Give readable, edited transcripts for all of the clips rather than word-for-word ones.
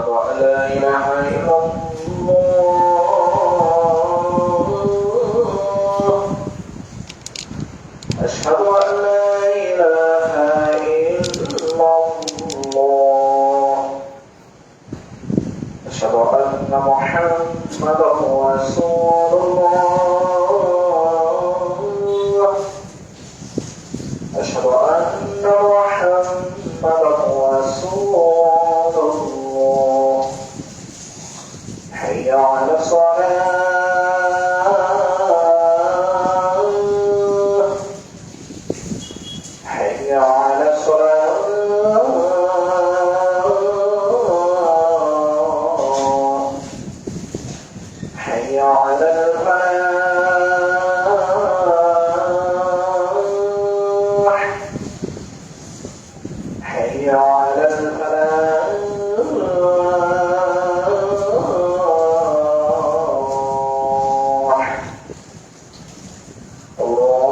أشهد أن لا إله إلا الله أشهد أن لا إله إلا الله أشهد أن محمدا رسول الله أشهد أن محمدا رسول الله حي على الصلاة حي على الصلاة حي على الفلاح حي على الفلاح الله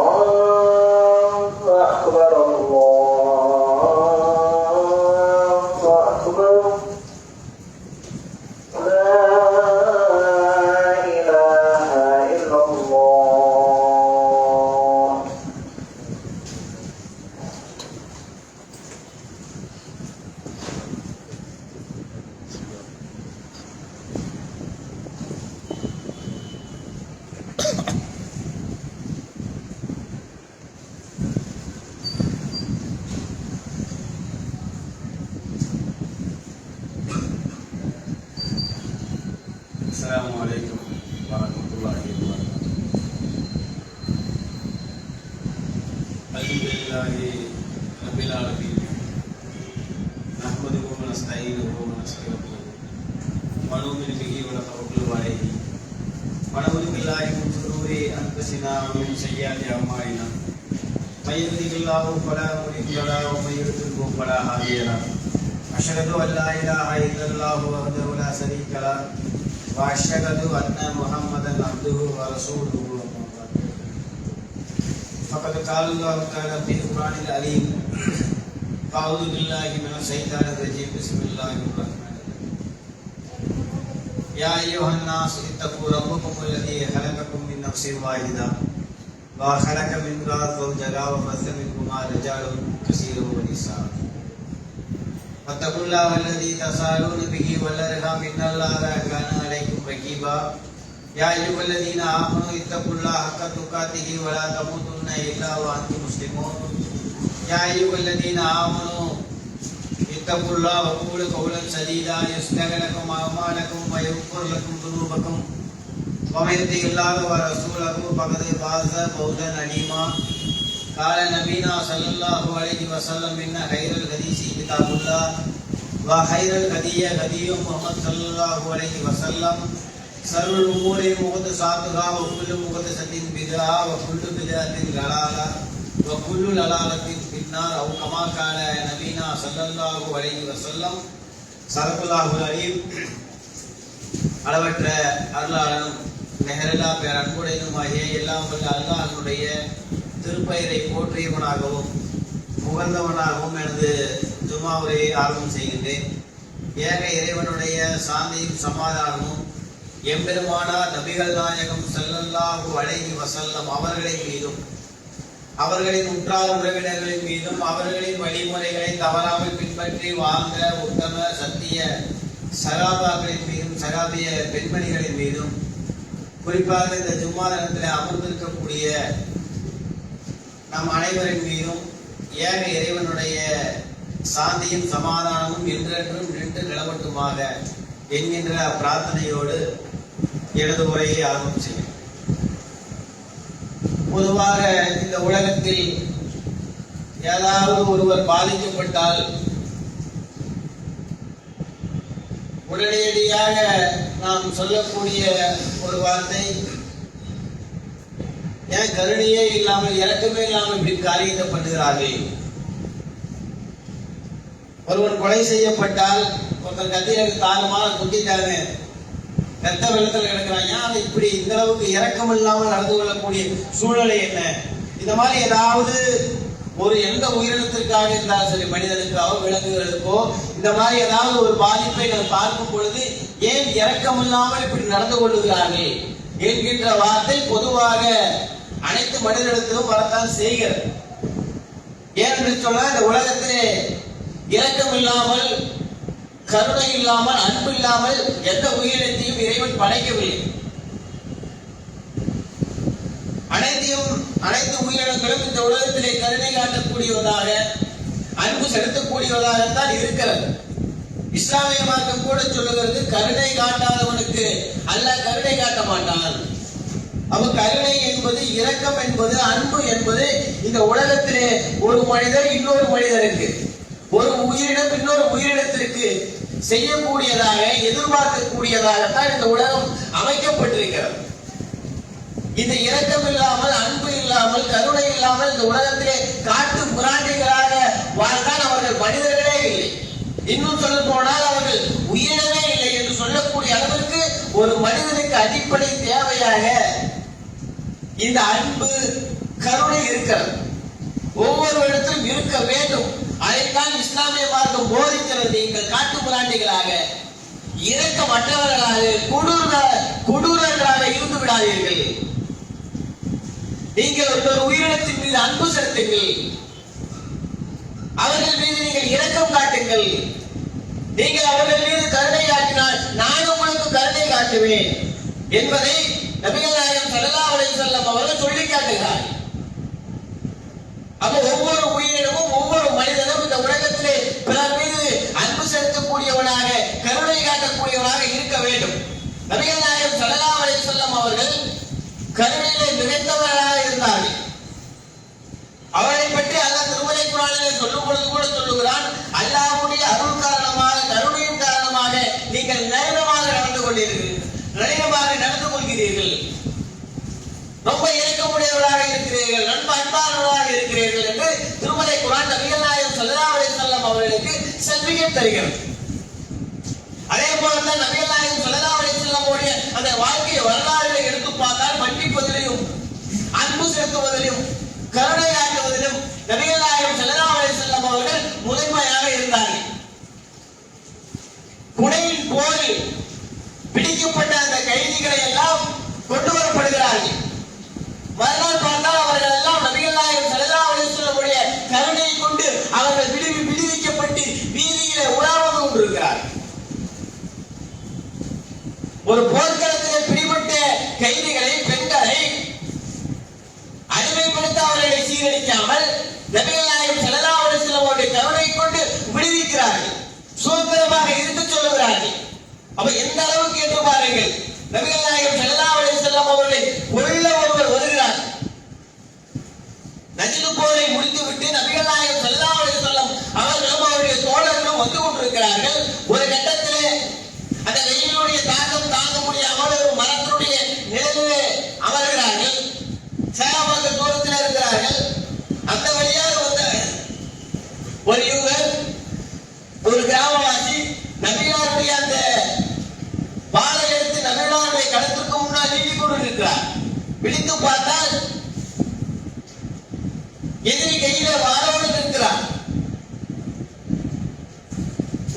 أكبر الله أكبر لا إله إلا الله. السلام عليكم ورحمة الله وبركاته. الحمد لله رب العالمين نحمده ونستعينه ونستغفره ونؤمن به ونتوكل عليه ونعوذ بالله من شرور أنفسنا ومن سيئات أعمالنا من يهده الله فلا مضل له ومن يضلل فلا هادي له أشهد أن لا إله إلا الله وحده لا شريك له وأشهد أن محمدا عبده ورسوله فقد قال الله تعالى في القرآن العظيم أعوذ بالله من الشيطان الرجيم بسم الله الرحمن الرحيم يا أيها الناس اتقوا ربكم الذي خلقكم من نفس واحدة وخلق منها زوجها وبث منهما رجالا كثيرا ونساء فاتقوا الله الذي تساءلون به والأرحام إن الله كان عليكم رقيبا يا أيها الذين آمنوا اتقوا الله حق تقاته ولا تموتن إلا وأنتم مسلمون يا أيها الذين آمنوا اتقوا الله وقولوا قولا سديدا يصلح لكم أعمالكم ويغفر لكم ذنوبكم ومن يطع الله ورسوله فقد فاز فوزا عظيما قال نبينا صلى الله عليه وسلم إن خير الحديث كتاب الله وخير الهدي هدي محمد صلى الله عليه وسلم شر الأمور محدثاتها وكل محدثة بدعة وكل بدعة ضلالة وكل ضلالة في النار أو كما قال نبينا صلى الله عليه وسلم صدق الله العظيم. அளவற்ற அருளாளனும் நிகரில்லா பேரன்புடையனுமாகிய எல்லாம் வல்ல அல்லாஹ்வுடைய திருப்பெயரை போற்றியவனாகவும் புகழ்ந்தவனாகவும் எனது ஜும்மா உரையை ஆரம்பம் செய்கின்றேன். ஏக இறைவனுடைய சாந்தியும் சமாதானமும் எம்பெருமானார் நபிகள் நாயகம் ஸல்லல்லாஹு அலைஹி வஸல்லம் அவர்களின் மீதும் அவர்களின் உற்றார் உறவினர்களின் மீதும் அவர்களின் வழிமுறைகளை தவறாமல் பின்பற்றி வாழ்ந்த உத்தம சத்திய சகாபாக்களின் மீதும் சகாபிய பெண்மணிகளின் மீதும் குறிப்பாக இந்த ஜும்மா தினத்தில் அமர்ந்திருக்கக்கூடிய நம் அனைவரின் மீதும் ஏக இறைவனுடைய சாந்தியும் சமாதானமும் என்றென்றும் நின்று நிலவட்டுமாக என்கின்ற பிரார்த்தனையோடு எனது உரையை ஆரம்பம் செய்யும். பொதுவாக இந்த உலகத்தில் ஏதாவது ஒருவர் பாதிக்கப்பட்டால் உடனடியாக நாம் சொல்லக்கூடிய ஒரு வார்த்தை, ஏன் கருணையே இல்லாமல் இரக்கமே இல்லாமல் இப்படி காரியத்தை பண்ணுகிறார்கள். ஒருவன் கொலை செய்யப்பட்டால் ஒருத்தர் கத்தியில தாகமாக குத்திட்டாங்க, ரத்த வெள்ளத்தில் கிடக்கிறாங்க, ஆனால் இப்படி இந்த அளவுக்கு இரக்கம் இல்லாமல் நடந்து கொள்ளக்கூடிய சூழ்நிலை என்ன? இந்த மாதிரி ஏதாவது ஒரு எந்த உயிரினத்திற்காக இருந்தாலும் சரி, மனிதனுக்காவோ விலங்குகளுக்கோ இந்த மாதிரி ஏதாவது ஒரு பாதிப்பை நாம் பார்க்கும் பொழுது ஏன் இரக்கம் இல்லாமல் இப்படி நடந்து கொள்ளுகிறார்கள் என்கின்ற வார்த்தை பொதுவாக அனைத்து மனிதனிடத்திலும் வரத்தான் செய்கிறது. ஏனென்று சொன்னால் இந்த உலகத்திலே இரக்கம் இல்லாமல், கருணை இல்லாமல், அன்பு இல்லாமல் எந்த உயிரினத்தையும் இறைவன் படைக்கவில்லை. அனைத்து உயிரினங்களும் இந்த உலகத்திலே கருணை காட்டக்கூடியவதாக, அன்பு செலுத்தக்கூடியவதாகத்தான் இருக்கிறது. இஸ்லாமிய மார்க்கம் கூட சொல்லுகிறது, கருணை காட்டாதவனுக்கு அல்லாஹ் கருணை காட்ட மாட்டான். அப்ப கருணை என்பது, இரக்கம் என்பது, அன்பு என்பது இந்த உலகத்திலே ஒரு மனிதர் இன்னொரு மனிதருக்கு, ஒரு உயிரினம் இன்னொரு உயிரினத்திற்கு செய்யக்கூடியதாக, எதிர்பார்க்கக்கூடியதாகத்தான் இந்த உலகம் அமைக்கப்பட்டிருக்கிறது. இந்த இரக்கம் இல்லாமல், அன்பு இல்லாமல், கருணை இல்லாமல் இந்த உலகத்திலே காட்டு புராண்டிகளாக வாழ்ந்தால் அவர்கள் மனிதர்களே இல்லை. இன்னும் சொல்ல போனால் அவர்கள் உயிரினமே இல்லை என்று சொல்லக்கூடிய அளவிற்கு ஒரு மனிதனுக்கு அடிப்படை தேவையாக இந்த அன்பு, கருணை இருக்கிறது. ஒவ்வொரு இடத்திலும் இருக்க வேண்டும். அதைத்தான் இஸ்லாமிய மார்க்கம் போதிக்கிறது. நீங்கள் காட்டு புராண்டிகளாக, இரக்கமற்றவர்களாக, கொடூரர்களாக இருந்து விடாதீர்கள். நீங்கள் ஒரு உயிரினத்தின் மீது அன்பு செலுத்துங்கள், அவர்கள் மீது நீங்கள் இரக்கம் காட்டுங்கள். நீங்கள் அவர்கள் மீது கருணை காட்டினால் நான் உங்களுக்கு கருணை காட்டுவேன் என்பதை நபிகள் நாயகம் ஸல்லல்லாஹு அலைஹி வஸல்லம் அவர்கள் சொல்லி காட்டுகிறார். அப்ப ஒவ்வொரு உயிரினமும், ஒவ்வொரு மனிதனும் இந்த உலகத்திலே பிறர் மீது அன்பு செலுத்தக்கூடியவனாக, கருணை காட்டக்கூடியவனாக இருக்க வேண்டும். நபிகள் நாயகம் ஸல்லல்லாஹு அலைஹி வஸல்லம் அவர்கள் கருணையிலே மிகைத்தவராக இருந்தார்கள். அவரை பற்றி அல்லாஹ் திருமறை குர்ஆனிலே சொல்லும் பொழுது கூட சொல்லுகிறான், அல்லாஹ்வுடைய அருள் காரணமாக, கருணையின் காரணமாக நீங்கள் நளினமாக நடந்து கொள்கிறீர்கள், ரொம்ப இரக்கமுடையவராக இருக்கிறீர்கள், ரொம்ப அன்பானவராக இருக்கிறீர்கள் என்று திருமறை குர்ஆன் நபிகள் நாயகம் ஸல்லல்லாஹு அலைஹி வஸல்லம் அவர்களுக்கு சர்டிபிகேட் தருகிறது. அதே போலதான் நபிகள் நாயகம் ஸல்லல்லாஹு அலைஹி வஸல்லம் உடைய அந்த வாழ்க்கை வரலாறுகளை எடுத்து பார்த்தால் மன்னிப்பதிலும், அன்பு செலுத்துவதிலும், கருணை காட்டுவதிலும் நபிகள் நாயகம் ஸல்லல்லாஹு அலைஹி வஸல்லம் அவர்கள் முதன்மையாக இருந்தார்கள். புனையின் போரில் பிடிக்கப்பட்ட அந்த கைதிகளை எல்லாம் கொண்டு வரப்படுகிறார்கள். மறுநாள் பார்த்தால் அவர்கள் எல்லாம் நபிகள் நாயகம் ஸல்லல்லாஹு அலைஹி வஸல்லம் உடைய கருணையை கொண்டு அவர்கள் விடுவிக்கப்பட்டு வீதியிலே உலாவது கொண்டிருக்கிறார்கள். ஒரு போர்க்களத்திலே பிடிபட்ட கைதிகளை, பெண்களை அடிமைப்படுத்த அவர்களை சீரழிக்காமல் நபிகள் நாயகம் ஸல்லல்லாஹு அலைஹி வஸல்லம் அவருடைய கருணை கொண்டு விடுவிக்கிறார்கள், சுதந்திரமாக இருக்க சொல்லுகிறார்கள். அப்ப எந்த அளவுக்கு என்று பாருங்கள். நபிகள் நாயகம் ஸல்லல்லாஹு அலைஹி வஸல்லம் அவர்களை கொல்ல ஒருவர் வருகிறார். நஜ்து போரை முடித்துவிட்டு நபிகள் நாயகம் ஸல்லல்லாஹு அலைஹி வஸல்லம் அவர்களும் அவருடைய தோழர்களும் வந்து கொண்டிருக்கிறார்கள். ஒரு கட்டத்திலே அந்த வெயிலுடைய தாக்கம் தாங்க முடியாமல் ஒரு மரத்தினுடைய நிழலிலே அமர்கிறார்கள். சஹாபாக்கள் தூரத்தில் இருக்கிறார்கள். அந்த வழியாக வந்த ஒரு யூதர், ஒரு கிராமவாசி நபிகளாருடைய அந்த வாளை எடுத்து நபிகளாருடைய களத்திற்கு முன்னால் நீட்டிக் கொண்டிருக்கிறார். விழித்து பார்த்தால் எதிரி கையில வாளோடு இருக்கிறார்.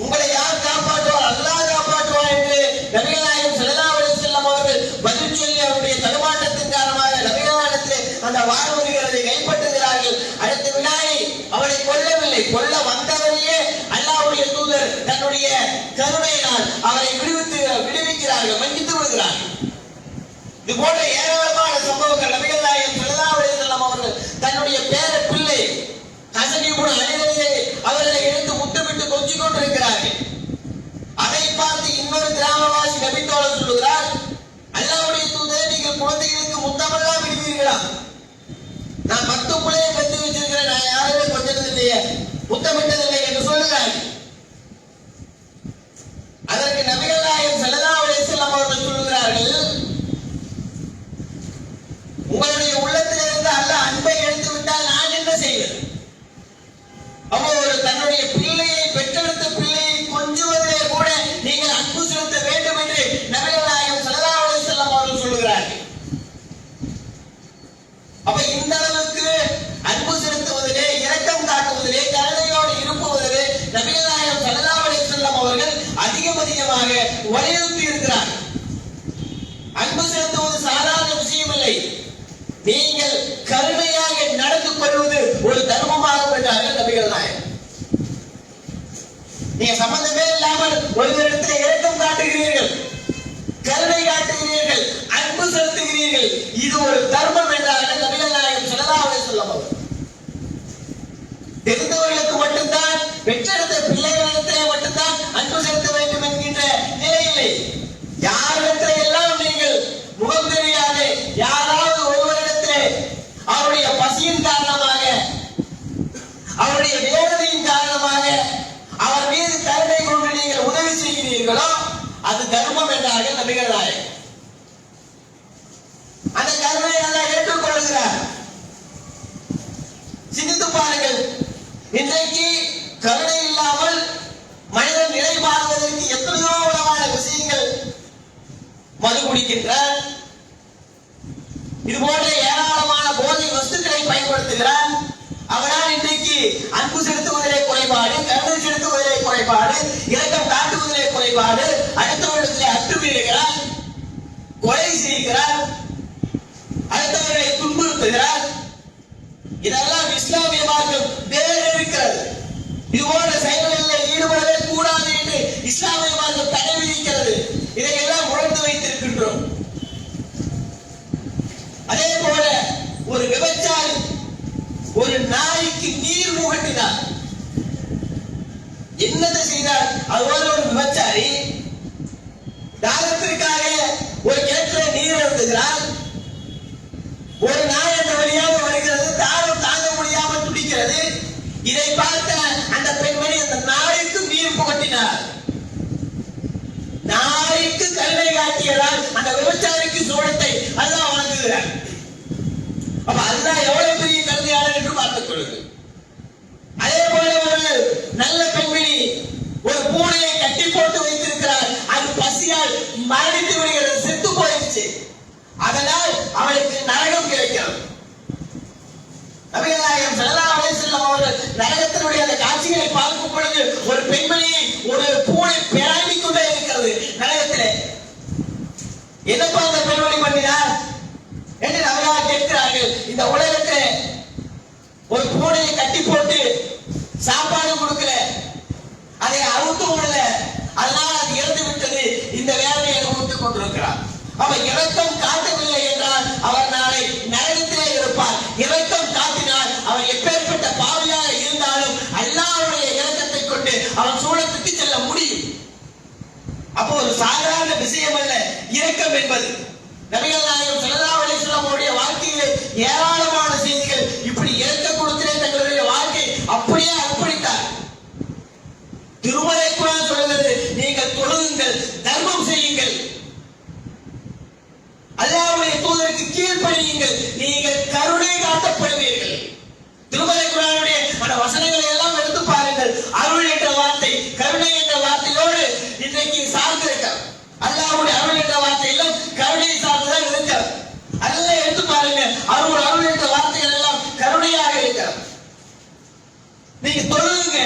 உங்களை யார் காப்பாற்றுவார்? அல்லாஹ் காப்பாற்றுவார் என்று நபிகள் நாயகம் ஸல்லல்லாஹு அலைஹி வஸல்லம் அவர்கள் பதில் சொல்லி அவருடைய தடுமாற்றத்தின் காரணமாக நபிகளாரிடத்திலே அந்த வாள் வருகிறதை கைப்பற்றுகிறார்கள். அடுத்த வினாடி அவனை கொல்லவில்லை, கொல்ல வந்தவரையே அல்லாஹ்வுடைய தூதர் தன்னுடைய கருணையினால் அவரை விடுவிக்கிறார்கள், மன்னித்து விடுகிறார்கள். இது போன்ற ஏராளமான சம்பவங்கள் நபிகள் நாயகம் ஸல்லல்லாஹு அலைஹி வஸல்லம் அவர்கள் தன்னுடைய பேர பிள்ளை ஹஸன் இப்னு அலியை அவர்களை எடுத்து முத்தமிட்டு கொஞ்சிக் கொண்டிருக்கிறார்கள். அதை பார்த்து இன்னொரு கிராமவாசி நபித்தோழர் சொல்லுகிறார், அல்லாஹ்வுடைய தூதரே, நீங்கள் குழந்தைகளுக்கு முத்தமெல்லாம் விடுவீர்களா? நான் 10 பிள்ளையை பெற்று வச்சிருக்கிறேன், நான் யாருமே கொஞ்சது இல்லையே, முத்தமிட்டதில்லை என்று சொல்லுகிறார்கள். அதற்கு நபிகள் நாயகம் ஸல்லல்லாஹு அலைஹி வஸல்லம் அவர்கள் சொல்லுகிறார்கள், உங்களுடைய உள்ளத்திலிருந்து அல்லாஹ் அன்பை எடுத்து விட்டால் நான் என்ன செய்வது? அப்போ ஒரு தன்னுடைய பிள்ளையை, பெற்றெடுத்த பிள்ளையை கொஞ்சுவதிலே கூட நீங்கள் அன்பு செலுத்த வேண்டும் என்று நபிகள் நாயகம் ஸல்லல்லாஹு அலைஹி வஸல்லம் அவர்கள் சொல்லுகிறார்கள். அப்ப இந்த அளவுக்கு அன்பு செலுத்துவதிலே, அதிகமாக வலியுறுத்தி இருக்கிறார். அன்பு செலுத்துவது சாதாரண விஷயம் இல்லை. நீங்கள் கருணையாக நடந்து கொள்வது ஒரு தர்மமாகும் என்றார்கள் நபிகள் நாயகம். நீங்க சம்பந்தமே இல்லாமல் ஒருவரிடத்தில் இரக்கம் காட்டுகிறீர்கள், கருணை காட்டுகிறீர்கள், அன்பு செலுத்துகிறீர்கள், இது ஒரு தர்மம் என்றார்கள் நபிகள் நாயகம் ஸல்லல்லாஹு அலைஹி வஸல்லம். தெரிந்தவர்களுக்கு மட்டும்தான், பெற்றெடுத்த பிள்ளைகளிடத்திலே மட்டும்தான் அன்பு செலுத்த வேண்டும் என்கின்ற நிலை இல்லை. யாரிடத்திலே எல்லாம் நீங்கள் முகம் தெரியாது யாராவது ஒருவரிடத்திலே அவருடைய பசியின் காரணமாக, அவருடைய வேதனையின் காரணமாக அவர் மீது கருணை கொண்டு நீங்கள் உதவி செய்கிறீர்களோ அது தர்மம் என்றார்கள் நபிகள் நாயகம். அந்த கருணை எல்லாம் ஏற்றுக்கொள்கிறார். சிந்தித்து பாருங்கள், இன்றைக்கு கருணை இல்லாமல் மனிதன் நிலை மாறுவதற்கு எத்தனையோ விதமான விஷயங்கள். மது குடிக்கின்றார், இது போன்ற ஏராளமான போதை வஸ்துக்களை பயன்படுத்துகிறார். அவரால் இன்றைக்கு அன்பு செலுத்துவதிலே குறைபாடு, கருணை செலுத்துவதிலே குறைபாடு, இரக்கம் காட்டுவதிலே குறைபாடு, அடுத்தவரிடத்திலே அத்துமீறுகிறார், கொலை செய்கிறார், அடுத்தவர்களை துன்புறுத்துகிறார். இதெல்லாம் இஸ்லாமிய மார்க்கம் வேறு இருக்கிறது. இது போன்ற செயல்களில் ஈடுபடவே கூடாது என்று இஸ்லாமிய மார்க்கம் தடை விதிக்கிறது. இதையெல்லாம் உணர்ந்து வைத்திருக்கின்றோம். அதே போல ஒரு விபச்சாரி ஒரு நாய்க்கு நீர் முகட்டினார். என்னதை செய்தார்? அதுபோல ஒரு விபச்சாரி தாகத்திற்காக ஒரு கிணற்றிலே நீர் அருந்துகிறார். ஒரு நாய் அந்த வழியாக வருகிறது, தாகம் தாங்க முடியாமல் துடிக்கிறது. இதை பார்த்த அந்த பெண்மணி அந்த நாய்க்கு நீர் புகட்டினார். நாய்க்கு கருணை காட்டியதால் அந்த விபச்சாரிக்கு சோளத்தை அல்லாஹ் வழங்குகிறார். அப்ப அல்லாஹ் எவ்வளவு பெரிய கருணையாளர் என்று பார்த்துக் கொள்ளுது. அதே போல ஒரு நல்ல பெண்மணி ஒரு பூனையை கட்டி போட்டு வைத்திருக்கிறார். அது பசியால் மரணித்து விடுகிறது, செத்து போயிடுச்சு. அதனால் அவளுக்கு நரகம் கிடைக்கிறது. நபிகள் நாயகம் ஸல்லல்லாஹு அலைஹி வஸல்லம் அவர்கள் நரகத்தினுடைய அந்த காட்சிகளை பார்க்கும் பொழுது ஒரு பெண்மணியை ஒரு பூனை பிராண்டிக் கொண்டே இருக்கிறது நரகத்திலே. என்னப்பா அந்த பெண்மணி பண்ணினார் என்று நபிகள் கேட்கிறார்கள். இந்த உலகத்திலே ஒரு பூனையை கட்டி போட்டு சாப்பாடு கொடுக்கல, அதை அறுத்து விடல, அதனால் அது இறந்து விட்டது, இந்த வேதனையை அனுபவித்துக் கொண்டிருக்கிறார். அவர் இரக்கம் காட்டவில்லை என்றால் அவர் நாளை நரகத்திலே இருப்பார். இரக்கம் காட்டினால் அவர் எப்பேற்பட்ட பாவியாக இருந்தாலும் அல்லாஹ்வுடைய இரக்கத்தை கொண்டு அவன் சூழத்துக்கு செல்ல முடியும். அப்போ ஒரு சாதாரண விஷயம் அல்ல இரக்கம் என்பது. நபிகள் நாயகம் ஸல்லல்லாஹு அலைஹி வஸல்லம் அவருடைய வாழ்க்கையிலே ஏராளமான செய்திகள் இப்படி இரக்க கொடுத்தே தங்களுடைய வாழ்க்கை அப்படியே அர்ப்பணித்தார். திருமலை குர்ஆன் சொல்கிறது, நீங்கள் தொழுங்கள், தர்மம் செய்யுங்கள், அல்லாஹ்வுடைய தூதருக்கு கீழ்ப்படியுங்கள், நீங்கள் கருணை காட்டப்படுவீர்கள். திருமலை குர்ஆனுடைய அந்த வசனங்களை எல்லாம் எடுத்து பாருங்கள். அருள் என்ற வார்த்தை கருணை என்ற வார்த்தையோடு இன்றைக்கு சார்ந்திருக்கிறது. அல்லாஹ்வுடைய அருள் என்ற வார்த்தையிலும் கருணை சார்ந்துதான் இருக்கிறது. அதெல்லாம் எடுத்து பாருங்க. அருள் என்ற வார்த்தைகள் எல்லாம் கருணையாக இருக்கிறது. நீங்க தொழுங்க,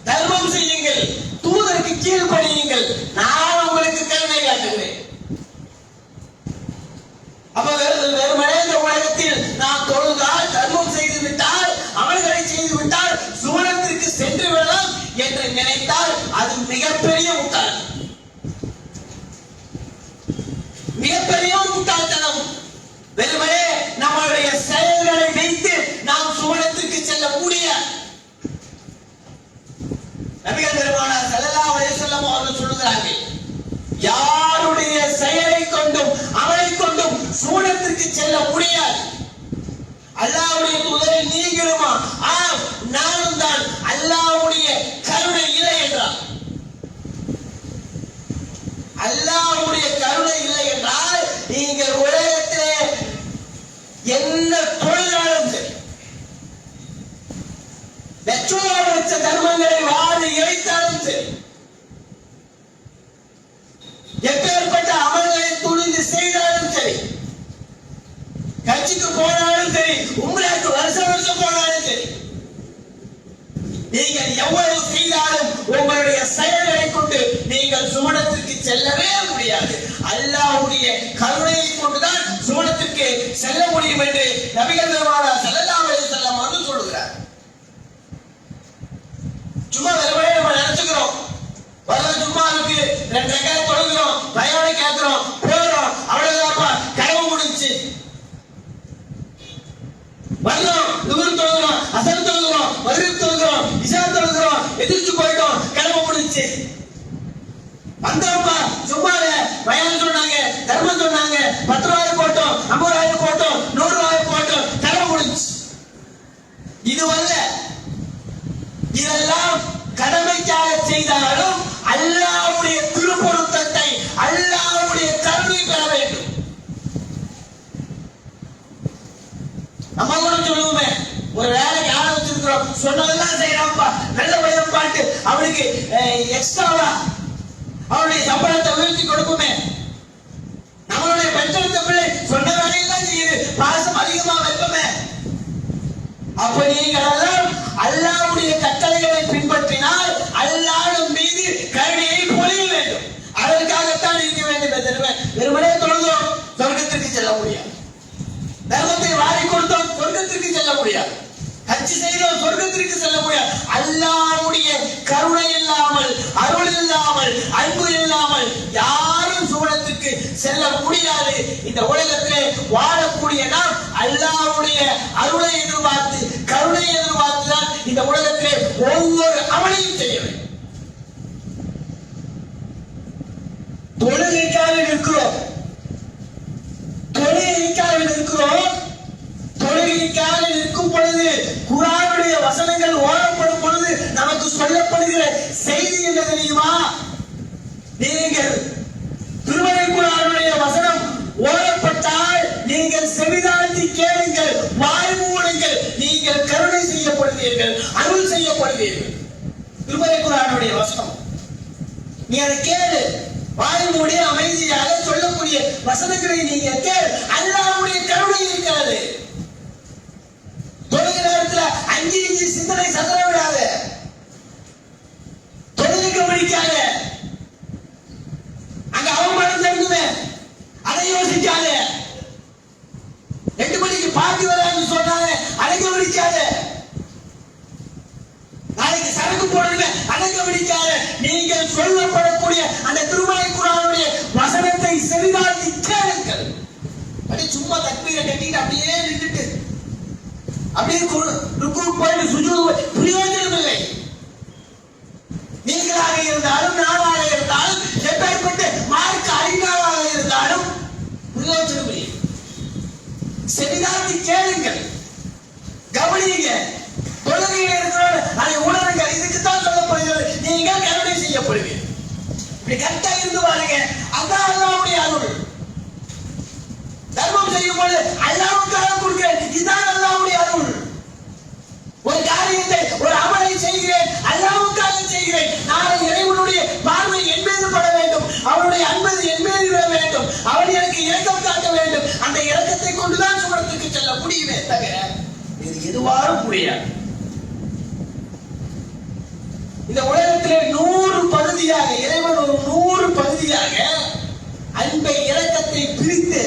தர்மம் செய்யுங்கள், தூதருக்கு கீழ்ப்படியுங்கள், நான் உங்களுக்கு கருணை காட்டுகிறேன். அப்ப வெறுமனே இந்த உலகத்தில் நாம் தொழுதால், தர்மம் செய்து விட்டால், அமல்களை செய்து விட்டால் சுவனத்திற்கு சென்று விடலாம் என்று நினைத்தால் அது மிகப்பெரிய முட்டாள், மிகப்பெரிய முட்டாள்தனம். வெறுமனே நம்மளுடைய செயல்களை வைத்து நாம் சுவனத்திற்கு செல்ல முடியாது. நபிகள் பெருமானார் ஸல்லல்லாஹு அலைஹி வஸல்லம் அவர்கள் சொல்கிறார்கள், யாருடைய செயலை கொண்டும் அமலை கொண்டும் சுவனத்திற்கு செல்ல முடியாது. அல்லாஹ்வுடைய தூதரை நீங்களுமா? ஆம், நானும் தான். அல்லாஹ்வுடைய கருணை இல்லை என்றார். அல்லாஹ்வுடைய கருணை இல்லை என்றால் நீங்கள் உலகத்திலே என்ன தொழிலாலும் சரி, லட்ச தர்மங்களை வாரி இறைத்தாலும் சரி, எப்பேற்பட்ட அமல்களை துணிந்து செய்தாலும் சரி, கட்சிக்கு போனாலும் சரி, உம்ராக்கு வருஷம் போனாலும் சரி, நீங்கள் எவ்வளவு செய்தாலும் உங்களுடைய செயல்களை கொண்டு நீங்கள் சுவனத்தை செல்லவே முடியாது. அல்லாஹ்வுடைய கருணையை கொண்டுதான் சுவனத்திற்கு செல்ல முடியும் என்று நபிகள் பெருமானார் ஸல்லல்லாஹு அலைஹி வஸல்லம் அவர்கள் சொல்கிறார். சும்மா வெறுமனே நம்ம நினைச்சுக்கிறோம், வர ஜும்மாவுக்கு 2 ரக்காத் தொழுகிறோம், பயானை கேட்கிறோம், போறோம், அவ்வளவுதான்ப்பா கனவு முடிஞ்சு. வரலாம், லுஹர் தொழுகிறோம், அஸர் தொழுகிறோம், மக்ரிப் தொழுகிறோம், இஷா தொழுகிறோம், எதிர்த்து போயிட்டோம், கனவு முடிஞ்சு. வந்தோம்ப்பா சும்மால பயான் சொன்னாங்க, தர்மம் சொன்னாங்க, 10 ரூபாய் போட்டோம், 50 ரூபாய் போட்டோம், 100 ரூபாய் போட்டோம், கனவு முடிஞ்சு. இது அல்ல. இதெல்லாம் கடமைக்காக செய்தாலும் அல்லாஹ்வுடைய திருப்பொருத்தத்தை, அல்லாஹ்வுடைய கருணை பெற வேண்டும். நம்ம கூட சொல்லுவோமே, ஒரு வேலைக்கு ஆள வச்சிருக்கிறோம், சொன்னதெல்லாம் செய்யறான்ப்பா, நல்ல பையன் பாட்டு, அவனுக்கு எக்ஸ்ட்ராவா அவனுடைய சம்பளத்தை உயர்த்தி கொடுக்குமே. நம்மளுடைய பெற்றெடுத்த பிள்ளை சொன்ன வேலையெல்லாம் செய்யுது, பாசம் அதிகமா வைப்போமே. அப்ப நீங்களெல்லாம் அல்லாஹ்வுடைய கட்டளைகளை பின்பற்றினால் அல்லாஹ் மீது கருணையை பொழிய வேண்டும். அதற்காகத்தான் இருக்க வேண்டும். வெறுமனே தொழுதோம், சொர்க்கத்திற்கு செல்ல முடியாது. தர்மத்தை வாரி கொடுத்தோம், சொர்க்கத்திற்கு செல்ல முடியாது. ஹஜ் செய்தோம், சொர்க்கத்திற்கு செல்ல முடியாது. அல்லாஹ்வுடைய கருணை இல்லாமல், அருள் இல்லாமல், அன்பு இல்லாமல் யாரும் சுவனத்திற்கு செல்ல முடியாது. இந்த உலகத்திலே வாழக்கூடிய நாம் அல்லாஹ்வுடைய அருளை எதிர்பார்த்து, கருணை எதிர்பார்த்து தான் இந்த உலகத்திலே ஒவ்வொரு அமலையும் செய்ய வேண்டும். தொழுகைக்காக நிற்கிறோம், தொழுகைக்காக நிற்கிறோம். தொழுகைக்காக நிற்கும் பொழுது குர்ஆனுடைய வசனங்கள் ஓதப்படும் பொழுது நமக்கு சொல்லப்படுகிற செய்தி என்ன தெரியுமா? நீங்கள் திருமறை குர்ஆனுடைய வசனம் ஓதப்பட்டால் நீங்கள் செவிதாழ்த்தி கேளுங்கள், வாய் மூடுங்கள், நீங்கள் கருணை செய்யப்படுவீர்கள், அருள் செய்யப்படுவீர்கள். திருமறை குர்ஆனுடைய வசனம் நீ அதை கேளு, வாய் மூடி அமைதியாக சொல்லக்கூடிய வசனங்களை நீங்க கேள். அல்லாஹ்வுடைய கருணை இருக்கிறது. தொழுகை நேரத்துல அஞ்சு இஞ்சி சிந்தனை சதற விடாத, தொழுகைக்கு பிடிக்காத, அங்க அவமானம் தெரிஞ்சுமே அதை யோசிக்காத. 2 மணிக்கு பாட்டி வரான்னு சொன்னாங்க, அதை கவனிக்காத. நாளைக்கு சரக்கு போடுங்க, அதை கவனிக்காத. நீங்கள் சொல்லப்படக்கூடிய அந்த திருமறை குர்ஆனுடைய வசனத்தை செவிதாழ்த்தி கேளுங்கள். அப்படி சும்மா தக்பீரை கட்டிட்டு அப்படியே நின்றுட்டு அப்படியே ருக்கு போயிட்டு சுஜூத் பிரயோஜனம் இல்லை. நீங்களாக இருந்தாலும், நானாக இருந்தாலும், எப்பேற்பட்ட மார்க்க அறிஞராக இருந்தாலும் பிரயோஜனம் இல்லை. செவிதாழ்த்தி கேளுங்கள், கவனிங்க. தொழுகையில் இருக்கிறோம், அதை உணருங்கள். இதுக்குத்தான் சொல்லப்படுகிறது, நீங்கள் கருணை செய்யப்படுவீர்கள். இப்படி கரெக்டா இருந்து பாருங்க, அதான் அல்லாஹ்வுடைய அருள். தர்மம் செய்யும் பொழுது அல்லாஹ்வுக்காக கொடுக்கிறேன், இதுதான் அல்லாஹ்வுடைய அருள். ஒரு காரியத்தை, ஒரு அமலை செய்கிறேன், அல்லாஹ்வுக்காக செய்கிறேன். நாளை இறைவனுடைய பார்வை என் மீது பட வேண்டும், அவனுடைய அன்பு என் மீது விழ வேண்டும், அவன் எனக்கு இரக்கம் காட்ட வேண்டும். அந்த இரக்கத்தை கொண்டுதான் சுவனத்திற்கு செல்ல முடியுமே தவிர இது எதுவாரும் முடியாது. இந்த உலகத்திலே 100 பகுதியாக இறைவன் ஒரு 100 பகுதியாக அன்பை, இரக்கத்தை பிரித்து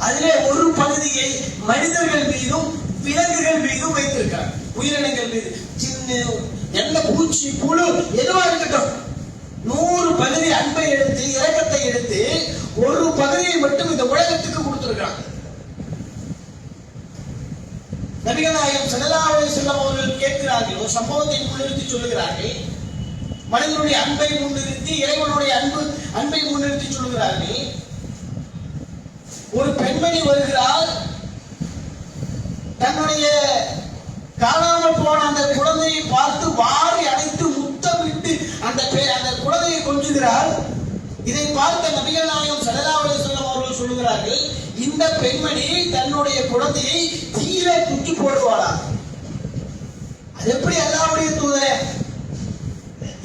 அதிலே ஒரு பகுதியை மனிதர்கள் மீதும் விலங்குகள் மீதும் வைத்திருக்கிறார். உயிரினங்கள் மீது, சின்ன எந்த பூச்சி, புழு எதுவா இருக்கட்டும், 100 பகுதி அன்பை எடுத்து, இரக்கத்தை எடுத்து ஒரு பகுதியை மட்டும் இந்த உலகத்துக்கு கொடுத்திருக்கிறாங்க. நபிகள் நாயகம் ஸல்லல்லாஹு அலைஹி வஸல்லம் அவர்கள் கேட்கிறார்கள், ஒரு சம்பவத்தை முன்னிறுத்தி சொல்லுகிறார்கள். மனிதனுடைய அன்பை முன்னிறுத்தி, இறைவனுடைய அன்பை முன்னிறுத்தி சொல்லுகிறார்கள். ஒரு பெண்மணி வருகிறாள், தன்னுடைய காணாமல் போன அந்த குழந்தையை பார்த்து வாரி அணைத்து முத்தமிட்டு அந்த குழந்தையை கொஞ்சுகிறாள். இதை பார்த்த நபிகள் நாயகம் ஸல்லல்லாஹு அலைஹி வஸல்லம் அவர்கள் சொல்லுகிறார்கள், இந்த பெண்மணி தன்னுடைய குழந்தையை தீயிலே தூக்கி போடுவாளா? அது எப்படி அல்லாஹ்வுடைய தூதரே?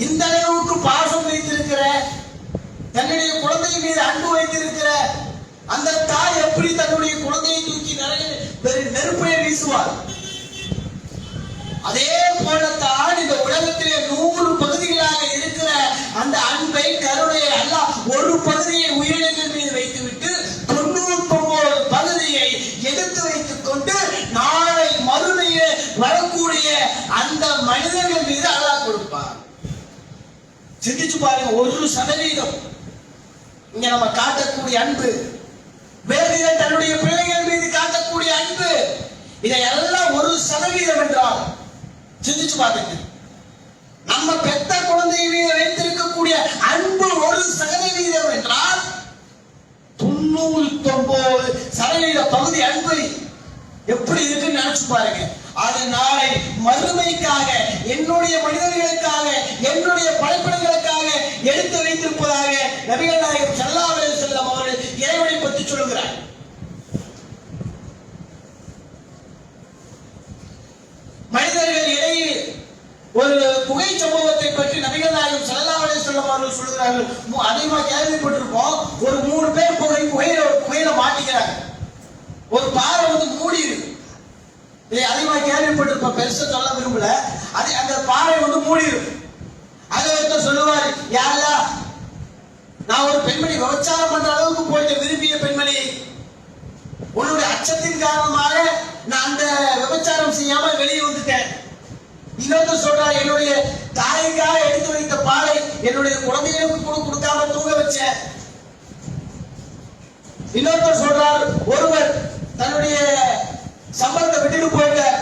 இந்த அளவுக்கு பாசம் வைத்திருக்கிற, தன்னுடைய குழந்தை மீது அன்பு வைத்திருக்கிற அந்த தாய் எப்படி தன்னுடைய குழந்தையை தூக்கி நெருப்பையை வீசுவார்? அதே போலத்தான் இந்த உலகத்திலே 100 பகுதிகளாக இருக்கிற அந்த அன்பை, கருணையை அல்லாஹ் ஒரு சிந்திச்சு பாருங்க, 1% இங்க நம்ம காட்டக்கூடிய அன்பு, வேதியன் தன்னுடைய பிள்ளைகள் மீது காட்டக்கூடிய அன்பு, இதையெல்லாம் 1% என்றால் சிந்திச்சு பார்த்துங்க. நம்ம பெத்த குழந்தை மீது வைத்திருக்கக்கூடிய அன்பு 1% என்றால் 99% பகுதி அன்பு எப்படி இருக்குன்னு நினைச்சு பாருங்க. அது நாளை மறுமைக்காக, என்னுடைய மனிதர்களுக்காக, என்னுடைய படைப்பினங்களுக்காக எடுத்து வைத்திருப்பதாக நபிகள் நாயகம் ஸல்லல்லாஹு அலைஹி வஸல்லம் அவர்கள் இறைவனை பற்றி சொல்கிறார். மனிதர்கள் இடையே ஒரு குகை சம்பவத்தை பற்றி நபிகள் நாயகம் ஸல்லல்லாஹு அலைஹி வஸல்லம் அவர்கள் சொல்கிறார்கள். அதிகமாக கேள்விப்பட்டிருப்போம். ஒரு 3 பேர் குகையில மாட்டிக்கிறாங்க. ஒரு பாறை மூடி இருக்கு. இதை அதிகமாக கேள்விப்பட்டிருப்போம், பெருசா சொல்ல விரும்பல. அது அந்த பாறை மூடி இருக்கு. அது ஒருத்தர் சொல்லுவார், யா அல்லாஹ், நான் ஒரு பெண்மணி விபச்சாரம் பண்ற அளவுக்கு போயிட்டு விரும்பிய பெண்மணி, உன்னுடைய அச்சத்தின் காரணமாக நான் அந்த விபச்சாரம் செய்யாம வெளியே வந்துட்டேன். இன்னொருத்தர் சொல்றார், என்னுடைய தாய்க்காக எடுத்து வைத்த பாலை என்னுடைய குழந்தைகளுக்கு கூட கொடுக்காம தூங்க வச்சேன். இன்னொருத்தர் சொல்றார், ஒருவர் தன்னுடைய சம்பளத்தை விட்டுட்டு போயிட்டார்.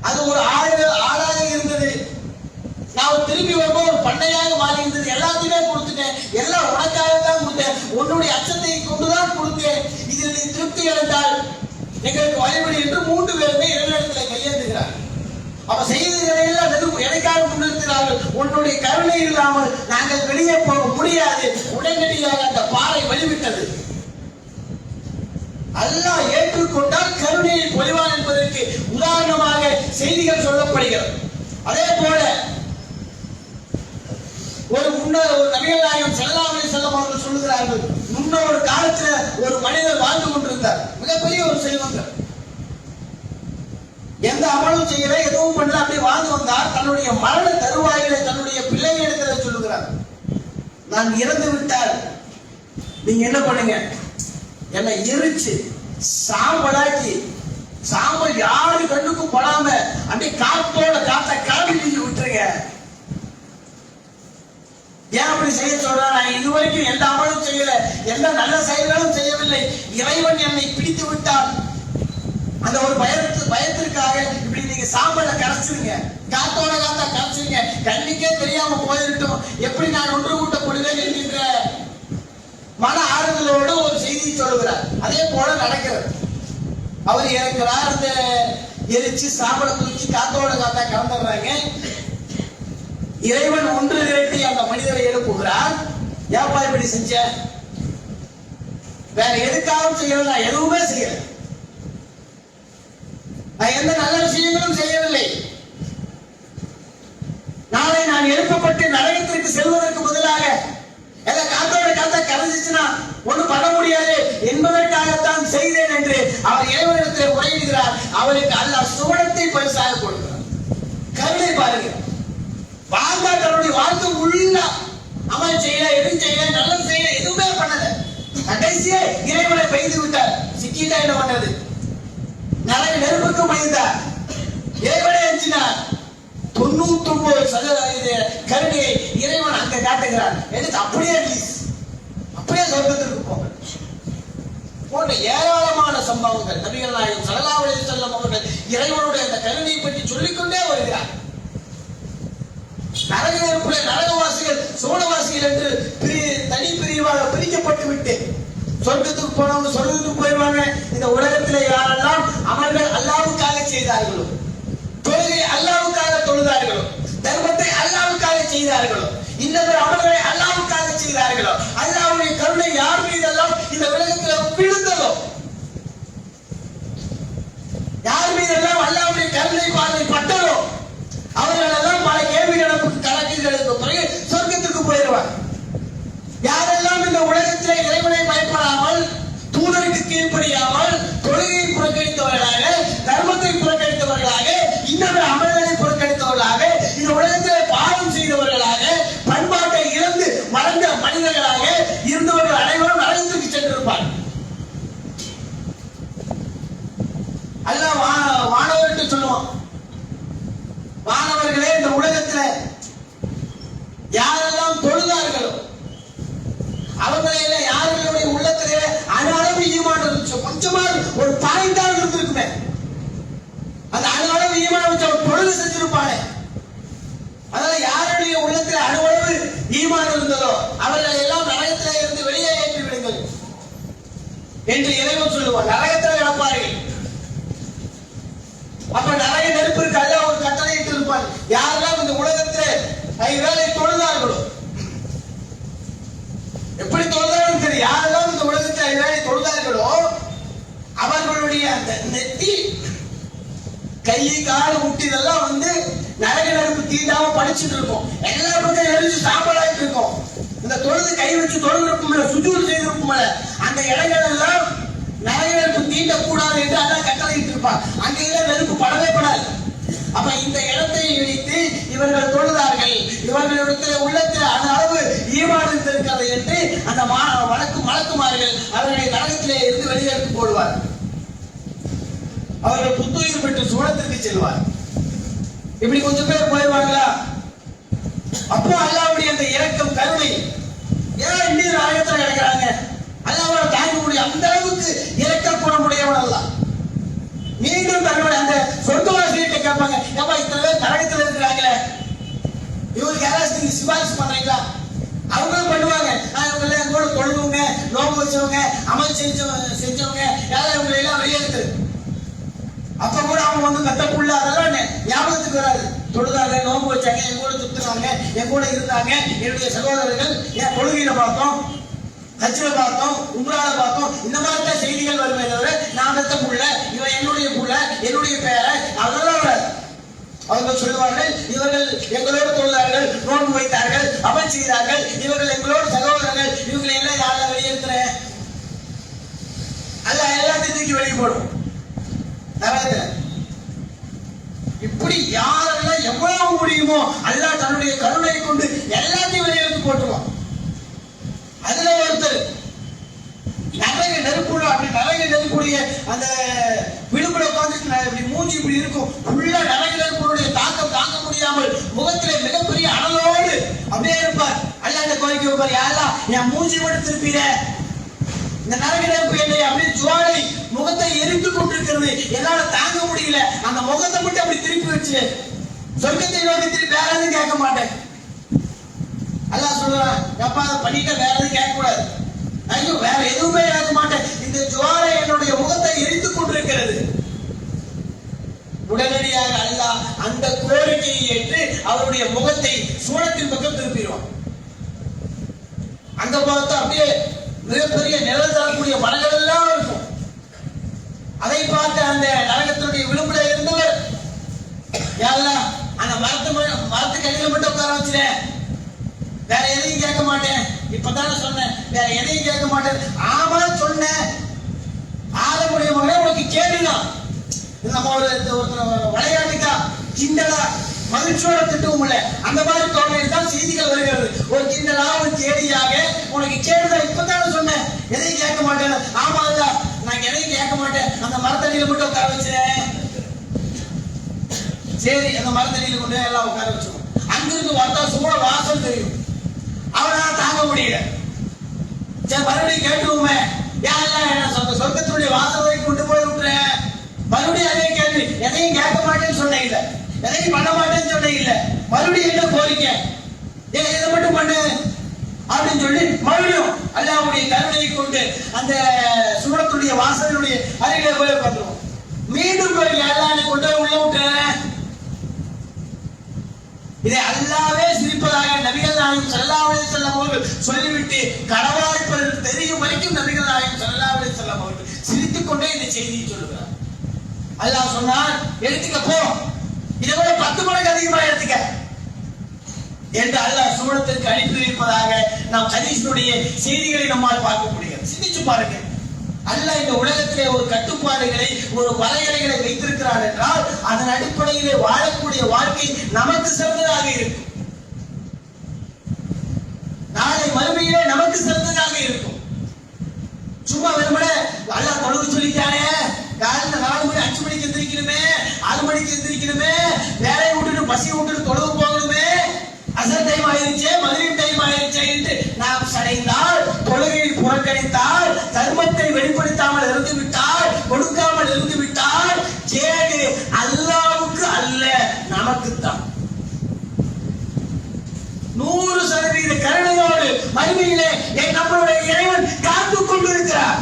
அது ஒரு ஆடாக இருந்தது. நான் திரும்பி வரும்போது ஒரு பண்ணையாக மாறி இருந்தது. எல்லாத்தையுமே கொடுத்துட்டேன், எல்லாம் உனக்காக தான் கொடுத்தேன், உன்னுடைய அச்சத்தை கொண்டுதான் கொடுத்தேன். இதில் நீ திருப்தி அடைந்தால் எங்களுக்கு வழிபடி என்று 3 பேருமே இறைவனிடத்தில் கையேந்துகிறார். அவ செய்திகளையெல்லாம் எனக்காக முன்னிறுத்தினார்கள். உன்னுடைய கருணை இல்லாமல் நாங்கள் வெளியே போக முடியாது. உடனடியாக அந்த பாறை வழிவிட்டது. அல்லாஹ் ஏற்றுக்கொண்டால் கருணையை பொழிவான் என்பதற்கு உதாரணமாக செய்திகள் சொல்லப்படுகிறது. அதே போல ஒரு நபிகள் நாயகம் ஸல்லல்லாஹு அலைஹி வஸல்லம் அவர்கள் சொல்லுகிறார்கள், முன்னொரு காலத்துல ஒரு மனிதர் வாழ்ந்து கொண்டிருந்தார். மிகப்பெரிய ஒரு செல்வந்தர், எந்த அமலும் செய்யல, எதுவும் பண்ணல, அப்படி வாழ்ந்து வந்தார். தன்னுடைய மரண தருவாயில தன்னுடைய பிள்ளைகளிடத்தில் சொல்லுகிறார், நான் இறந்து விட்டால் நீங்க என்ன பண்ணுங்க, என்னை எரிச்சு சாம்பலாக்கி, சாம்பல் யாரு கண்ணுக்கும் படாம அப்படியே காத்தோட காத்த கிளம்பி நீங்க விட்டுருங்க. ஏன் அப்படி செய்ய சொல்ற? நான் இதுவரைக்கும் எந்த அமலும் செய்யல, எந்த நல்ல செயல்களும் செய்யவில்லை. இறைவன் என்னை பிடித்து விட்டால் அந்த ஒரு பயத்திற்காக இப்படி நீங்க சாம்பலை கரைச்சிருங்க, காத்தோட காத்தா கரைச்சிருங்க, கண்ணுக்கே தெரியாம போயிருட்டும், எப்படி நான் ஒன்று கூட்டப்படுவேன் என்கின்ற மன ஆறுதலோடு ஒரு செய்தி சொல்லுகிறார். அதே போல நடக்கிறது. அவர் இறங்குறார், அந்த எரிச்சு சாம்பலை குளிச்சு காத்தோட காத்தா கலந்துடுறாங்க. இறைவன் ஒன்று திரட்டி அந்த மனிதரை எழுப்புகிறார். ஏப்பா இப்படி செஞ்ச? வேற எதுக்காகவும் செய்யல, நான் எதுவுமே செய்யல, நான் எந்த நல்ல விஷயங்களும் செய்யவில்லை. நாளை நான் எழுப்பப்பட்டு நரகத்திற்கு செல்வதற்கு பதிலாக காத்தோட காத்தா கரைஞ்சிச்சுன்னா ஒன்றும் பண்ண முடியாது என்பதற்காகத்தான் செய்தேன் என்று அவர் இறைவனிடத்தில் முறையிடுகிறார். அவருக்கு அல்லாஹ் சுவனத்தை பரிசாக கொடுக்கிறார். கருணை பாருங்க. வாழ்ந்தா தன்னுடைய வாழ்க்கை உள்ள அமல் செய்யல, எதுவும் செய்யல, நல்லது செய்யல, எதுவுமே பண்ணல. கடைசியே இறைவனை பெய்து விட்டார். சிக்கிட்டா என்ன பண்ணது? நரக நெருப்புக்கு பயந்தார். இறைவனை அஞ்சினார். 99% கருணையை இறைவன் அங்க காட்டுகிறார். எடுத்து அப்படியே சொர்க்கத்திற்கு போங்க போன்ற ஏராளமான சம்பவங்கள் நபிகள் நாயகம் ஸல்லல்லாஹு அலைஹி வஸல்லம் அவர்கள் இறைவனுடைய அந்த கருணையை பற்றி சொல்லிக்கொண்டே வருகிறார். நரக நெருப்புல நரகவாசிகள் சோழவாசிகள் என்று தனி பிரிவாக பிரிக்கப்பட்டு விட்டு சொர்க்கத்துக்கு போனவங்க சொர்க்கத்துக்கு போயிடுவாங்க. இந்த உலகத்திலே யாரெல்லாம் அமல்கள் அல்லாஹ்வுக்காக செய்தார்களோ, தொழுகை அல்லாஹ்வுக்காக தொழுதார்களோ, தர்மத்தை அல்லாஹ்வுக்காக செய்தார்களோ, இன்னொரு அமல்களை அல்லாஹ்வுக்காக செய்தார்களோ, அல்லாஹ்வுடைய கருணை யார் மீதெல்லாம் இந்த உலகத்தில் விழுந்ததோ, யார் மீதெல்லாம் அல்லாஹ்வுடைய கருணை பார்வை பட்டதோ, அவர்கள் எல்லாம் பல கேள்வி கணக்குகளுக்கு பிறகு சொர்க்கத்துக்கு போயிடுவார். யாரெல்லாம் இந்த உலகத்தில் இறைவனை பயப்படாமல், தூதருக்கு கீழ்ப்படியாமல், தொழுகையை புறக்கணித்தவர்களாக, தர்மத்தை புறக்கணித்தவர்களாக, இன்னொரு அமல்களை புறக்கணித்தவர்களாக, இந்த உலகத்தில் பாவம் செய்தவர்களாக, பண்பாட்டை இழந்து மறந்த மனிதர்களாக இருந்தவர்கள் அனைவரும் நரகத்துக்கு சென்றிருப்பார். அல்லாஹ் வானவர்கிட்ட சொல்லுவான், வானவர்களே, இந்த உலகத்தில் யாரெல்லாம் தொழுதார்கள் செஞ்சிருப்பானே. அதனால யாருடைய உள்ளத்தில் அணுவளவு ஈமான் இருந்ததோ அவர்களை எல்லாம் நரகத்திலே இருந்து வெளியே ஏற்றி விடுங்கள் என்று இறைவன் சொல்லுவார். நரகத்தில் இழப்பார்கள். அப்ப நரக நெருப்பிற்கு அல்ல ஒரு கட்டளையிட்டு இருப்பார். யாரெல்லாம் இந்த உலகத்திலே ஐவேளை தொழுதார்களோ, எப்படி தொழுதாலும் சரி, யாரெல்லாம் இந்த உலகத்தில் ஐவேளை தொழுதார்களோ அவர்களுடைய அந்த நெத்தி கை கால் முட்டிதெல்லாம் நரக நெருப்பு தீண்டாம படிச்சுட்டு இருக்கும். எல்லா பக்கம் எரிஞ்சு சாம்பலாயிட்டு இருக்கும். இந்த தொழுது கை வச்சு தொழுதிருக்கும், சுஜூது செய்திருக்கும், அந்த இடங்கள் எல்லாம் நரக நெருப்பு தீண்டக்கூடாது என்று அதான் கட்டளையிட்டு இருப்பார். அங்கெல்லாம் நெருப்பு படவே படாது. அப்ப இந்த இடத்தை வைத்து இவர்கள் தொழுதார்கள், இவர்களுடைய உள்ளத்தில் அந்த அளவு ஈமான் இருக்கிறது என்று அந்த மலக்குமார்கள் அவர்களை நரகத்திலே இருந்து வெளியேற்றி போடுவார். அவர்கள் புத்துயிர் பெற்று சூழத்திற்கு செல்வார். இப்படி கொஞ்சம் பேர் போயிடுவாங்களா? அப்போ அல்லாஹ்வுடைய அந்த இரக்கம் கருணை ஏன் இன்னும் நரகத்தில் கிடக்கிறாங்க? அல்லாஹ்வால் தாங்க முடியும். அந்த அளவுக்கு இரக்க குணமுடையவன் அல்லாஹ். மீண்டும் தன்னுடைய அந்த சொர்க்கவாசிகிட்ட கேட்பாங்க, ஏப்பா இத்தனை பேர் நரகத்தில் இருக்கிறாங்களே, இவங்களுக்கு யாராவது நீங்க சிபாரிசு பண்றீங்களா? அவங்களும் பண்ணுவாங்க. இவங்க எல்லாம் கூட தொழுவங்க, நோம்பு வச்சவங்க, அமல் செஞ்சவங்க யாரும் இவங்களை எல்லாம் வெளியேற்று. அப்ப கூட அவங்க கத்த புள்ள அதெல்லாம் ஞாபகத்துக்கு வராது. தொழுதாங்க, நோம்பு வச்சாங்க, என் கூட சுத்துனாங்க, என் கூட இருந்தாங்க, என்னுடைய சகோதரர்கள், என் கொள்கையில பார்த்தோம், ஹஜ்ல பார்த்தோம், உம்ரால பார்த்தோம், இந்த மாதிரி தான் செய்திகள் வருமே தவிர நான் பெத்த புள்ள, இவன் என்னுடைய புள்ள, என்னுடைய பேரை அதெல்லாம் வராது. அவர்கள் சொல்லுவார்கள், இவர்கள் எங்களோடு தொழுதார்கள், நோன்பு வைத்தார்கள், அமல் செய்தார்கள், இவர்கள் எங்களோடு சகோதரர்கள், இவங்களை எல்லாம் யாரெல்லாம் வெளியேற்றுறேன் அல்ல எல்லாத்தையும் தூக்கி வெளியே போடும் நரகத்துல. இப்படி யாரெல்லாம் எவ்வளவு முடியுமோ அல்லாஹ் தன்னுடைய கருணையை கொண்டு எல்லாத்தையும் வெளியெடுத்து போட்டுருவான். அதுல ஒருத்தர் நரக நெருப்புள்ள அப்படி நரக நெருப்புடைய அந்த விடுபட உட்கார்ந்து இப்படி மூஞ்சி இப்படி இருக்கும். ஃபுல்லா நரக நெருப்புடைய தாக்கம் தாங்க முடியாமல் முகத்திலே மிகப்பெரிய அனலோடு அப்படியே இருப்பார். அல்லாஹ் கோரிக்கை வைப்பார், யாரெல்லாம் என் மூஞ்சி மட்டும் திருப்பிட, இந்த நரக நெருப்பு என்னை அப்படியே ஜுவாலை முகத்தை எரித்து கொண்டிருக்கிறது, என்னால தாங்க முடியல, அந்த முகத்தை மட்டும் அப்படி திருப்பி வச்சு சொர்க்கத்தை நோக்கி திருப்பி வேற எதுவும் கேட்க மாட்டேன். அல்லாஹ் சொல்றான், அப்பா அதை பண்ணிட்ட வேற எதுவும் கேட்க கூடாது, ஐயோ வேற எதுவுமே கேட்க மாட்டேன், இந்த ஜுவாலை என்னுடைய முகத்தை எரித்துக் கொண்டிருக்கிறது. உடனடியாக அல்லாஹ் அந்த கோரிக்கையை ஏற்று அவருடைய முகத்தை சூழத்தின் பக்கம் திருப்பிடுவான். அங்க பார்த்தா அப்படியே மிகப்பெரிய நிழல் தரக்கூடிய மரங்கள் எல்லாம் இருக்கும். அதை பார்த்து அந்த நரகத்தினுடைய விளிம்புல இருந்தவர், யாரெல்லாம் அந்த மரத்துக்கு அடியில் மட்டும் உட்கார வச்சுட்டேன், வேற எதையும் கேட்க மாட்டேன், இப்பதானே சொன்னேன் வேற எதையும் கேட்க மாட்டேன். ஆமா சொன்னேன், ஆதமுடைய மகனே உனக்கு கேடுதான். நம்ம ஒரு விளையாட்டுக்கா கிண்டலா மகிழ்ச்சியோட திட்டவும் இல்லை, அந்த மாதிரி தோல்வியில் தான் செய்திகள் வருகிறது. ஒரு கிண்டலா ஒரு கேடியாக உனக்கு கேடுதான், இப்பதானே சொன்னேன் எதையும் கேட்க மாட்டேன். ஆமா இல்ல நான் எதையும் கேட்க மாட்டேன், அந்த மரத்தடியில மட்டும் உட்கார வச்சேன். சரி அந்த மரத்தடியில கொண்டு எல்லாம் உட்கார வச்சோம். அங்கிருந்து பார்த்தா சூழ வாசல் தெரியும், அவனால தாங்க முடியல. சரி மறுபடியும் கேட்டுவோமே, யாரெல்லாம் என்ன சொர்க்கத்தினுடைய வாசல் வரைக்கும் கொண்டு போய் விட்டுறேன். மறுபடியும் அதே கேள்வி, எதையும் கேட்க மாட்டேன்னு சொன்னேன் இல்ல, எதையும் பண்ண மாட்டேன்னு சொன்னேன் இல்ல, மறுபடியும் என்ன கோரிக்கை, இதை மட்டும் பண்ணு அப்படின்னு சொல்லி மறுபடியும் அல்லாஹ்வுடைய கருணையை கொண்டு அந்த சூரத்துடைய வாசலுடைய அருகிலே போய் உட்கார்ந்துருவோம். மீண்டும் போய் அல்லாஹ்வை கொண்டு உள்ள விட்டுறேன். இதை அல்லாஹ்வே சிரிப்பதாக நபிகள் நாயகம் ஸல்லல்லாஹு அலைஹி வஸல்லம் அவர்கள் சொல்லிவிட்டு கடவாய்ப்பது தெரியும் வரைக்கும் நபிகள் நாயகம் ஸல்லல்லாஹு அலைஹி வஸல்லம் அவர்கள் சிரித்துக் கொண்டே இந்த செய்தியை சொல்லுகிறார். அல்லாஹ் சொன்னார், எடுத்துக்க போ, இதை விட 10 மடங்கு அதிகமா எடுத்துக்க என்று அல்லாஹ் சூரத்திற்கு அனுப்பி வைப்பதாக நாம் ஹதீஸுடைய செய்திகளை நம்மால் பார்க்க முடியும். சிந்திச்சு பாருங்க, அல்லாஹ் இந்த உலகத்திலே ஒரு கட்டுப்பாடுகளை ஒரு வரையறைகளை வைத்திருக்கிறார் என்றால் அதன் அடிப்படையிலே வாழக்கூடிய வாழ்க்கை நமக்கு சிறந்ததாக இருக்கும், நாளை மறுமையிலே நமக்கு சிறந்ததாக இருக்கும். சும்மா வெறுமனே அல்லாஹ் தொழுக சொல்லிட்டானே, காலையில 4 மணி 5 மணிக்கு எந்திரிக்கணுமே, 6 மணிக்கு எந்திரிக்கணுமே, வேலையை விட்டுட்டு பசி விட்டுட்டு தொழுக போகணுமே, அசர் டைம் ஆயிருச்சே, மக்ரிப் டைம் ஆயிருச்சே என்று நாம் சடைந்தால், தொழுகையை புறக்கணித்தால், தர்மத்தை வெளிப்படுத்தாமல் இருந்து விட்டால், கொடுக்காமல் இருந்து விட்டால், கேடு அல்லாஹ்வுக்கு அல்ல நமக்கு ஈமானோடு மறுமையிலே நம்மளுடைய இறைவன் காத்துக் கொண்டிருக்கிறார்.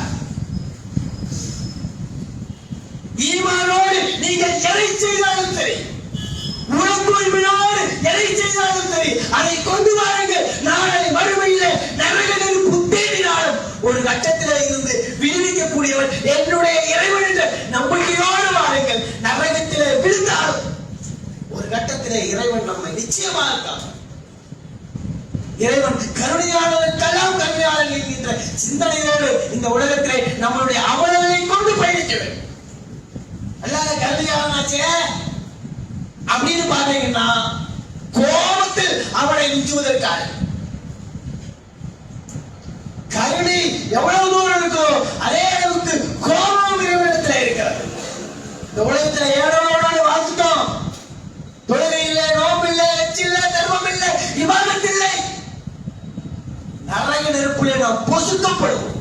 ஈமானோடு நீங்கள் எதை செய்தாலும் சரி, உணர்வுகளோடு எதை செய்தாலும் சரி, அதை கொண்டு வாருங்கள். நாளை மறுமையிலே நரக நெருப்பு தேடினாலும் ஒரு கட்டத்திலே இருந்து விடுவிக்கக்கூடியவர் என்னுடைய இறைவன் என்ற நம்பிக்கையோடு வாருங்கள். நரகத்திலே விழுந்தாலும் ஒரு கட்டத்திலே இறைவன் நம்மை நிச்சயமாக காப்பார். இறைவன் கருணையாளருக்கெல்லாம் கருணையாளர் என்கின்ற சிந்தனையோடு இந்த உலகத்திலே நம்மளுடைய அமல்களை கொண்டு பயணிக்க வேண்டும். அல்லாத கருணையாளனாச்சே அப்படின்னு பாத்தீங்கன்னா கோபத்தில் அவனை மிஞ்சுவதற்காக கருணை எவ்வளவு தூரம் இருக்கோ அதே அளவுக்கு கோபம் இறைவனிடத்தில் இருக்கிறது. இந்த உலகத்துல ஏழோ வாழ்த்துட்டோம், தொழுகை இல்லை, நோம்பு இல்லை, எச்சி இல்லை, தர்மம் இல்லை, இபாதத் இல்லை. நரக நெருப்பிலே நாம் பொசுக்கப்படுவோம்.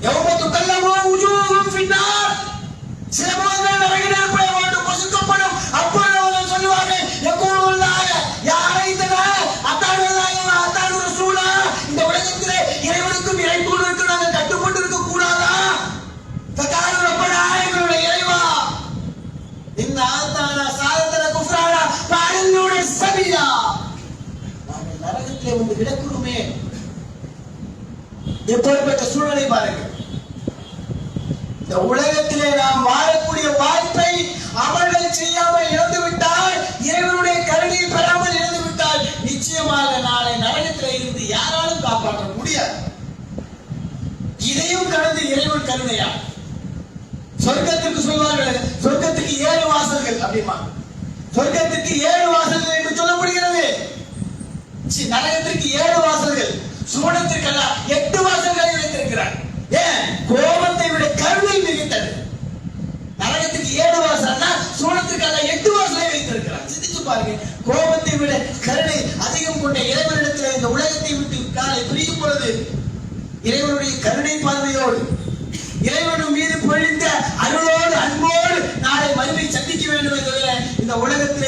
யௌம துகல்லமு உஜூஹும் ஃபின்னார். சில போதுகள் நரக நெருப்பிலே வாழ்ந்து பொசுக்கப்படும். அப்பொழுது அவர்கள் சொல்லுவார்கள், யகூலுல்லாஹ யா லைதனா அத்தானுல்லாஹ வ அத்தானு ரசூலா. இந்த உலகத்திலே இறைவனுக்கும் இறை தூதருக்கும் நாங்கள் கட்டுப்பட்டு இருக்க கூடாதா? ஃபகாலு ரப்பனா, எங்களுடைய இறைவா, இந்த ஆத்தானா சாதத்தன குஃப்ரானா பாடலோட சபியா, நாங்கள் நரகத்திலே வந்து விடக்கூடுமே. எப்படிப்பட்ட சூழ்நிலை பாருங்கள். இந்த உலகத்திலே நாம் வாழக்கூடிய வாய்ப்பை அமல்கள் செய்யாமல் இழந்து விட்டால், இறைவனுடைய கருணையை பெறாமல் இழந்து விட்டால், நிச்சயமாக நாளை நரகத்திலே இருந்து யாராலும் காப்பாற்ற முடியாது. இதையும் கடந்து இறைவன் கருணையா சொர்க்கத்திற்கு சொல்வார்கள், சொர்க்கத்துக்கு 7 வாசல்கள் அப்படிமா, சொர்க்கத்திற்கு 7 வாசல்கள் என்று சொல்லப்படுகிறது. நரகத்திற்கு 7 வாசல்கள், சுவனத்திற்கெல்லாம் 8 வாசல்களை வைத்திருக்கிறார். ஏன்? கோபத்தை விட கருணை மிகுந்தது. நரகத்துக்கு 7 வாசல்னா சுவனத்திற்கெல்லாம் 8 வாசலை வைத்திருக்கிறார். சிந்திச்சு பாருங்க, கோபத்தை விட கருணை அதிகம் கொண்ட இறைவனிடத்தில் இந்த உலகத்தை விட்டு காலை பிரியும் பொழுது இறைவனுடைய கருணை பார்வையோடு, இறைவன் மீது பொழிந்த அருளோடு அன்போடு நாளை மறுமை சந்திக்க வேண்டும் என்பதை இந்த உலகத்திலே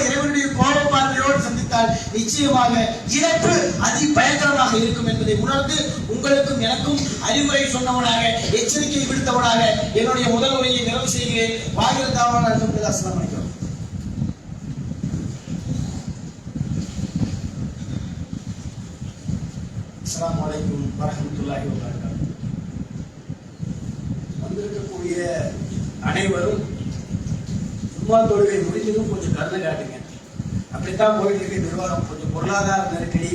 இறைவனுடைய கோப பார்வையோடு சந்தித்தால் நிச்சயமாக இழப்பு அதி பயங்கரமாக இருக்கும் என்பதை உணர்ந்து உங்களுக்கும் எனக்கும் அறிவுரை சொன்னவனாக, எச்சரிக்கை விடுத்தவனாக என்னுடைய முதல் உரையை நிறைவு செய்கிறேன். வாகிரதாவான அஸ்ஸலாமு அலைக்கும். அஸ்ஸலாமு அலைக்கும் வரஹ்மத்துல்லாஹி வபரகாத்துஹு. வந்திருக்கக்கூடிய அனைவரும் ஜும்மா தொழுகை முடிஞ்சதும் கொஞ்சம் கருணை காட்டுங்க. அப்படித்தான் போயிட்டு இருக்க நிர்வாகம். கொஞ்சம் பொருளாதார நெருக்கடி,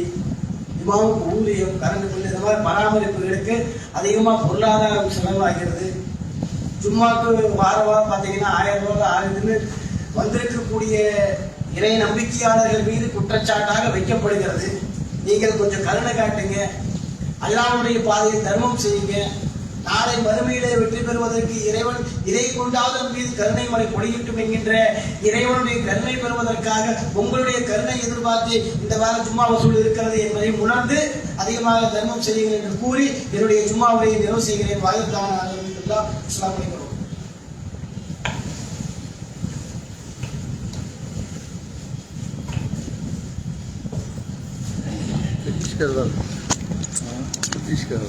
இமாமுக்கு ஊதியம், கரண்ட் பில், இந்த மாதிரி பராமரிப்புகளுக்கு அதிகமாக பொருளாதாரம் செலவாகிறது. ஜும்மாக்கு வாரவா பார்த்தீங்கன்னா 1000 ரூபாய் ஆகுதுன்னு வந்திருக்கக்கூடிய இறை நம்பிக்கையாளர்கள் மீது குற்றச்சாட்டாக வைக்கப்படுகிறது. நீங்கள் கொஞ்சம் கருணை காட்டுங்க, அல்லாஹ்வுடைய பாதையை தர்மம் செய்யுங்க. நாளை மறுமையிலே வெற்றி பெறுவதற்கு இறைவன் இதை கொண்டாவது மீது கருணை மழை பொழியட்டும் என்கின்ற இறைவனுடைய கருணை பெறுவதற்காக உங்களுடைய கருணை எதிர்பார்த்து இந்த வார ஜும்மா வசூல் இருக்கிறது என்பதை உணர்ந்து அதிகமாக தர்மம் செய்யுங்கள் என்று கூறி என்னுடைய ஜும்மா உரையை நிறைவு செய்கிறேன். வாயுத்தான அஸ்ஸலாமு அலைக்கும். छत्तीसगढ़